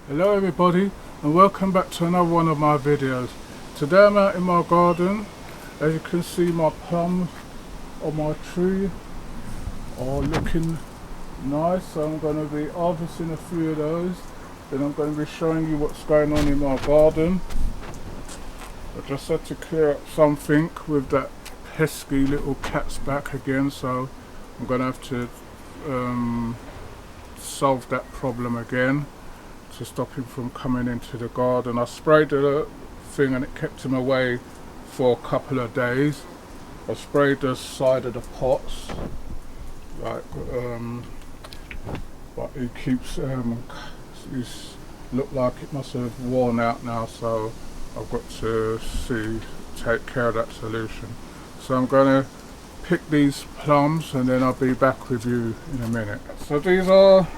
Hello everybody, and welcome back to another one of my videos. Today I'm out in my garden. As you can see, my plums on my tree are looking nice, so I'm going to be harvesting a few of those. Then I'm going to be showing you what's going on in my garden. I just had to clear up something with that pesky little cat's back again, so I'm going to have to solve that problem again to stop him from coming into the garden. I sprayed the thing and it kept him away for a couple of days. I sprayed the side of the pots, like, but he keeps, he's looked like it must have worn out now, so I've got to take care of that solution. So I'm going to pick these plums and then I'll be back with you in a minute. So these are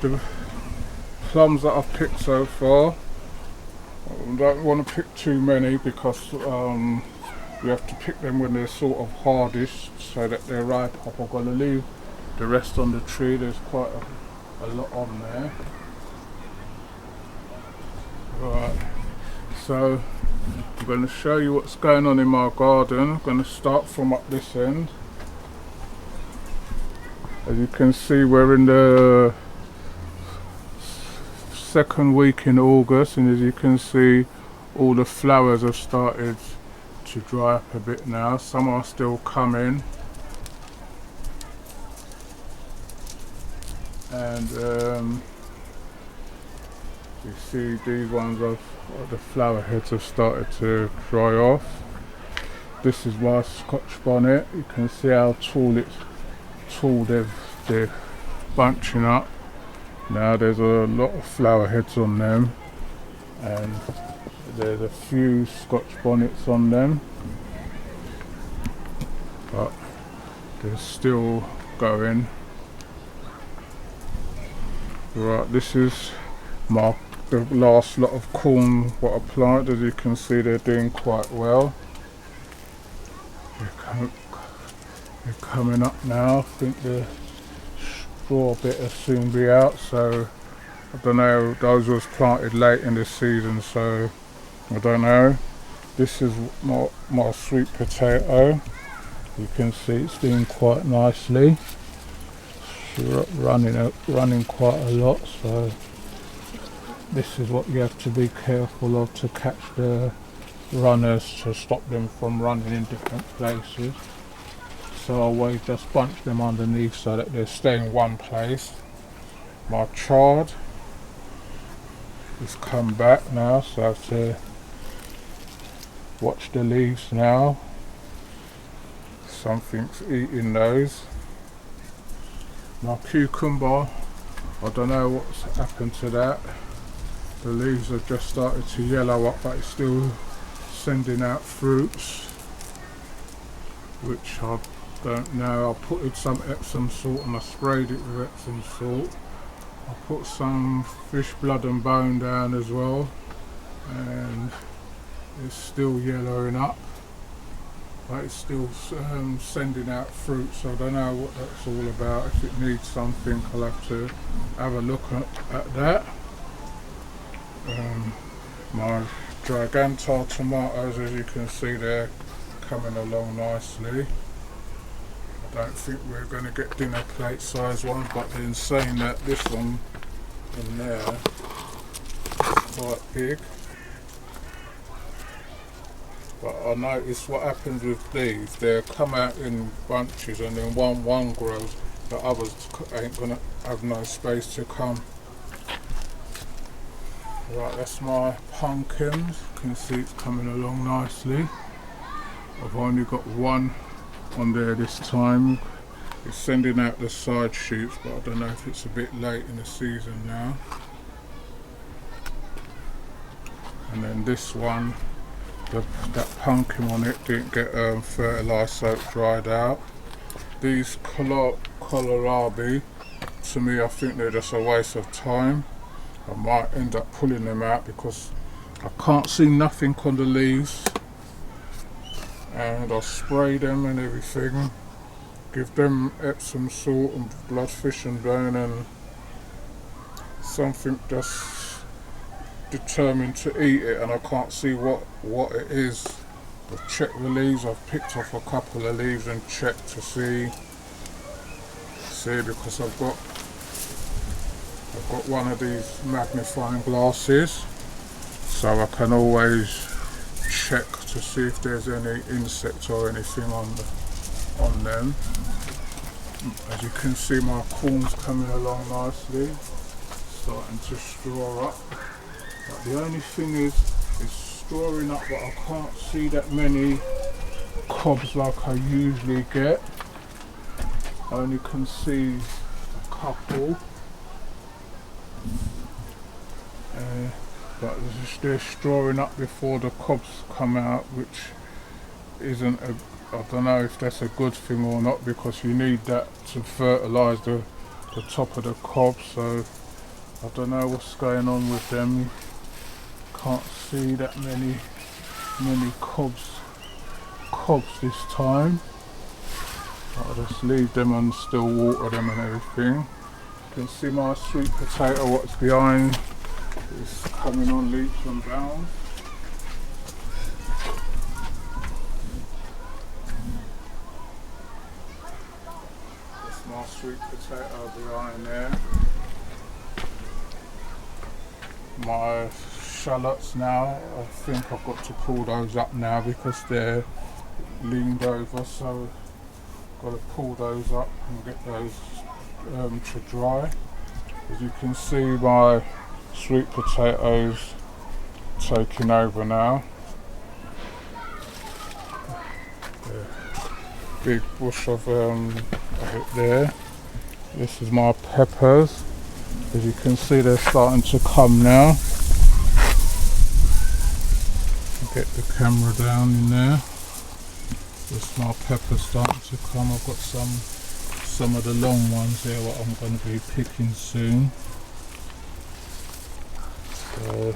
the plums that I've picked so far. I don't want to pick too many because you have to pick them when they're sort of hardish so that they're ripe up. I'm going to leave the rest on the tree. There's quite a lot on there. Right, so I'm going to show you what's going on in my garden. I'm going to start from up this end. As you can see, we're in the second week in August, and as you can see, all the flowers have started to dry up a bit now. Some are still coming, and you see these ones the flower heads have started to dry off. This is my Scotch Bonnet. You can see how tall they're bunching up. Now there's a lot of flower heads on them, and there's a few Scotch Bonnets on them, but they're still going. Right, this is the last lot of corn what I planted. As you can see, they're doing quite well. They're coming up now. I think the straw bit will soon be out, so I don't know, those was planted late in the season, so I don't know. This is my sweet potato. You can see it's doing quite nicely. It's running quite a lot, so this is what you have to be careful of to catch the runners, to stop them from running in different places. So I always just bunch them underneath so that they stay in one place. My chard has come back now, so I have to watch the leaves now. Something's eating those. My cucumber, I don't know what's happened to that. The leaves have just started to yellow up, but it's still sending out fruits, which I don't know. I put in some Epsom salt and I sprayed it with Epsom salt. I put some fish blood and bone down as well, and it's still yellowing up, but it's still sending out fruit, so I don't know what that's all about. If it needs something, I'll have to have a look at that. My Gigantar tomatoes, as you can see, they're coming along nicely. I don't think we're going to get dinner plate size ones, but in saying that, this one in there is quite big. But I noticed what happens with these, they come out in bunches, and then one grows, the others ain't going to have no space to come. Right, that's my pumpkins. You can see it's coming along nicely. I've only got one on there this time. It's sending out the side shoots, but I don't know if it's a bit late in the season now. And then this one, that pumpkin on it didn't get fertilised, so it dried out. These Kohlrabi, to me, I think they're just a waste of time. I might end up pulling them out because I can't see nothing on the leaves, and I'll spray them and everything, give them Epsom salt and blood fish and bone, and something just determined to eat it and I can't see what it is. I've checked the leaves, I've picked off a couple of leaves and checked to see because I've got one of these magnifying glasses, so I can always check to see if there's any insect or anything on them. As you can see, my corn's coming along nicely, starting to straw up. But the only thing is strawing up, but I can't see that many cobs like I usually get. I only can see a couple. But they're strawing up before the cobs come out, which isn't I don't know if that's a good thing or not, because you need that to fertilise the top of the cob. So I don't know what's going on with them. Can't see that many cobs this time. I'll just leave them and still water them and everything. You can see my sweet potato, what's behind, is coming on leaps and bounds. That's my sweet potato behind there. My shallots now, I think I've got to pull those up now because they're leaned over, so I've got to pull those up and get those to dry. As you can see, my sweet potatoes taking over now. Big bush of it there. This is my peppers. As you can see, they're starting to come now. Get the camera down in there. There's my peppers starting to come. I've got some of the long ones here what I'm going to be picking soon. So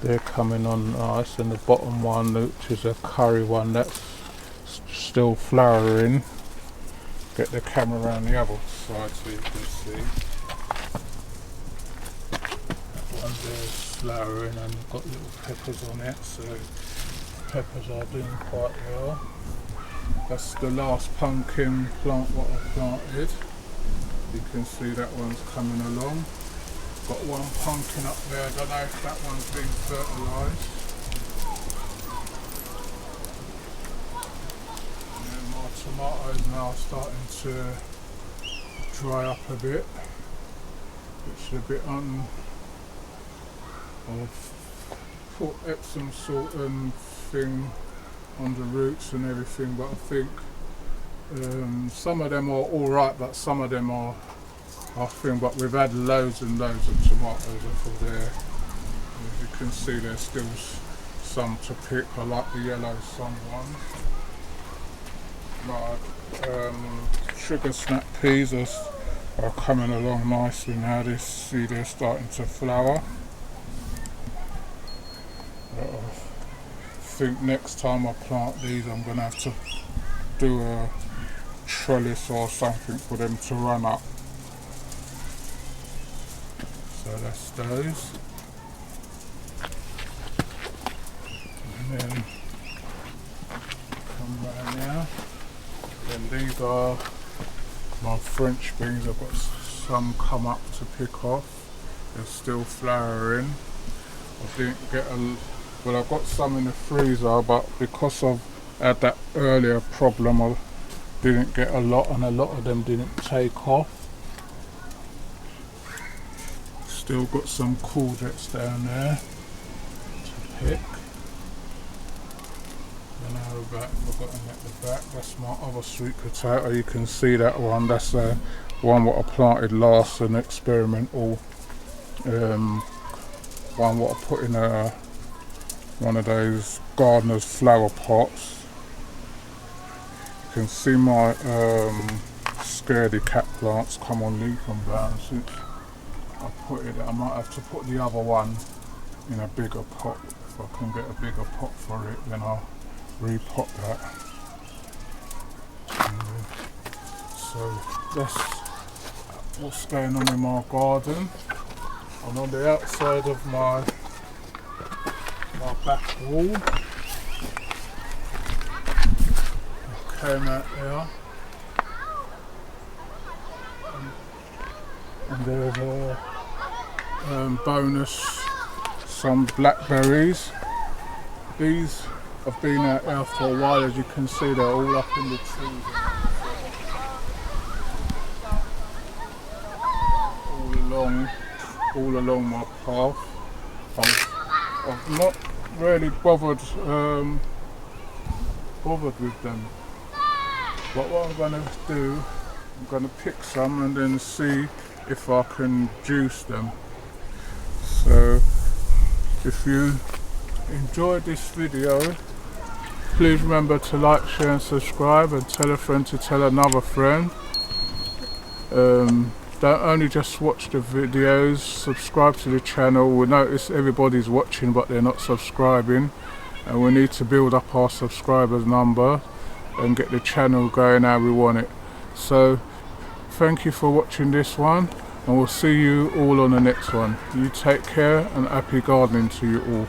they're coming on nice, and the bottom one, which is a curry one, that's still flowering. Get the camera around the other side so you can see. That one there is flowering and got little peppers on it, so peppers are doing quite well. That's the last pumpkin plant what I planted. You can see that one's coming along. Got one pumpkin up there, I don't know if that one's been fertilised. And my tomatoes now starting to dry up a bit, which is a bit I've put Epsom salt and thing on the roots and everything, but I think some of them are alright, but some of them are thing. But we've had loads and loads of tomatoes off of there. As you can see, there's still some to pick. I like the yellow sun ones. My sugar snap peas are coming along nicely now. They're starting to flower. I think next time I plant these, I'm going to have to do a trellis or something for them to run up. So that's those. And then come round now. Then these are my French beans. I've got some come up to pick off. They're still flowering. I didn't get well, I've got some in the freezer, but because I've had that earlier problem, I didn't get a lot, and a lot of them didn't take off. Still got some courgettes down there to pick. Then over back, I've got them at the back. That's my other sweet potato. You can see that one. That's the one what I planted last, an experimental one what I put in one of those gardener's flower pots. You can see my scaredy cat plants come on leaf and brown since I put it. I might have to put the other one in a bigger pot. If I can get a bigger pot for it, then I'll repot that. So that's what's going on in my garden. And on the outside of my back wall, I came out there, and there's a bonus, some blackberries. These have been out there for a while. As you can see, they're all up in the trees, all along my path. I've not really bothered with them, but what I'm going to do, I'm going to pick some and then see if I can juice them. So if you enjoyed this video, please remember to like, share and subscribe, and tell a friend to tell another friend. Don't only just watch the videos, subscribe to the channel. We notice everybody's watching but they're not subscribing, and we need to build up our subscribers number and get the channel going how we want it. So thank you for watching this one, and we'll see you all on the next one. You take care, and happy gardening to you all.